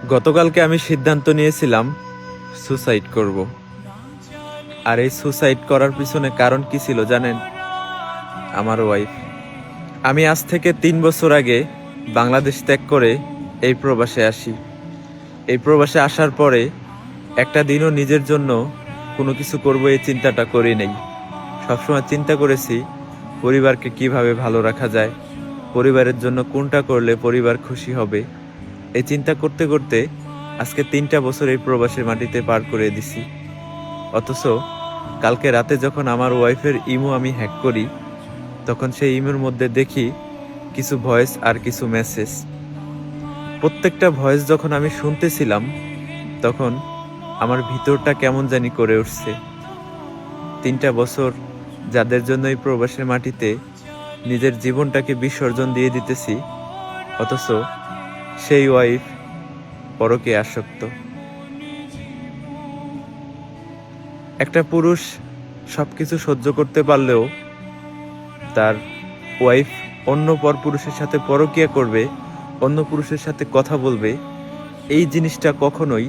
গতকালকে আমি সিদ্ধান্ত নিয়েছিলাম সুসাইড করব। আর এই সুসাইড করার পিছনে কারণ কি ছিল জানেন? আমার ওয়াইফ। আমি আজ থেকে 3 বছর আগে বাংলাদেশ ত্যাগ করে এই প্রবাসে আসি। এই প্রবাসে আসার পরে একটা দিনও নিজের জন্য কোনো কিছু করব এই চিন্তাটা করি নাই। সবসময় চিন্তা করেছি পরিবারকে কিভাবে ভালো রাখা যায়, পরিবারের জন্য কোনটা করলে পরিবার খুশি হবে। এই চিন্তা করতে করতে আজকে 3টা বছর এই প্রবাসের মাটিতে পার করে দিছি। অথচ কালকে রাতে যখন আমার ওয়াইফের ইমো আমি হ্যাক করি, তখন সেই ইমোর মধ্যে দেখি কিছু ভয়েস আর কিছু মেসেজ। প্রত্যেকটা ভয়েস যখন আমি শুনতেছিলাম, তখন আমার ভিতরটা কেমন জানি করে উঠছে। 3টা বছর যাদের জন্য এই প্রবাসের মাটিতে নিজের জীবনটাকে বিসর্জন দিয়ে দিতেছি, অথচ সেই ওয়াইফ পরকে আসক্ত। একটা পুরুষ সবকিছু সহ্য করতে পারলেও তার ওয়াইফ অন্য পর পুরুষের সাথে পরকীয়া করবে, অন্য পুরুষের সাথে কথা বলবে, এই জিনিসটা কখনোই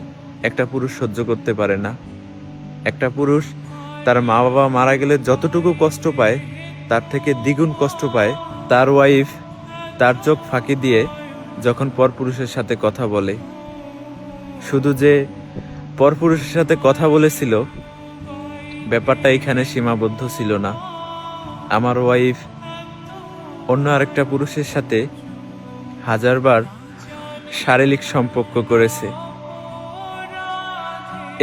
একটা পুরুষ সহ্য করতে পারে না। একটা পুরুষ তার মা বাবা মারা গেলে যতটুকু কষ্ট পায়, তার থেকে দ্বিগুণ কষ্ট পায় তার ওয়াইফ তার চোখ ফাঁকি দিয়ে যখন পরপুরুষের সাথে কথা বলে। শুধু যে পরপুরুষের সাথে কথা বলেছিল, ব্যাপারটা এখানে সীমাবদ্ধ ছিল না। আমার ওয়াইফ অন্য আরেকটা পুরুষের সাথে 1000বার শারীরিক সম্পর্ক করেছে।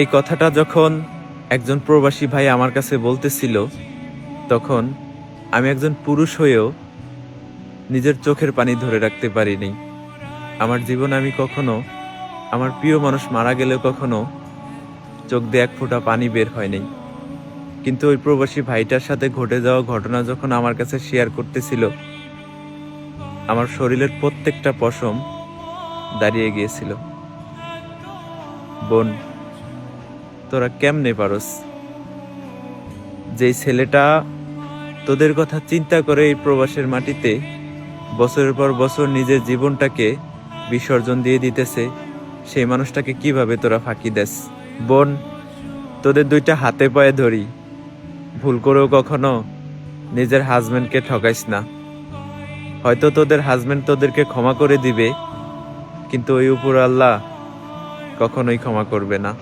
এই কথাটা যখন একজন প্রবাসী ভাই আমার কাছে বলতেছিল, তখন আমি একজন পুরুষ হয়েও নিজের চোখের পানি ধরে রাখতে পারিনি। আমার জীবনে আমি কখনো আমার প্রিয় মানুষ মারা গেলেও কখনো চোখ দিয়ে এক ফোঁটা পানি বের হয়নি। কিন্তু ওই প্রবাসী ভাইটার সাথে ঘটে যাওয়া ঘটনা যখন আমার কাছে শেয়ার করতেছিল, আমার শরীরের প্রত্যেকটা পশম দাঁড়িয়ে গিয়েছিল। বোন, তোরা কেমনে পারস? যেই ছেলেটা তোদের কথা চিন্তা করে এই প্রবাসের মাটিতে বছরের পর বছর নিজের জীবনটাকে বিসর্জন দিয়ে দিতেছে, সেই মানুষটাকে কিভাবে তোরা ফাঁকি দেস? বোন, তোদের 2টা হাতে পায়ে ধরি, ভুল করেও কখনো নিজের হাজবেন্ডকে ঠকাইস না। হয়তো তোদের হাজবেন্ড তোদেরকে ক্ষমা করে দিবে, কিন্তু ওই উপর আল্লাহ কখনোই ক্ষমা করবে না।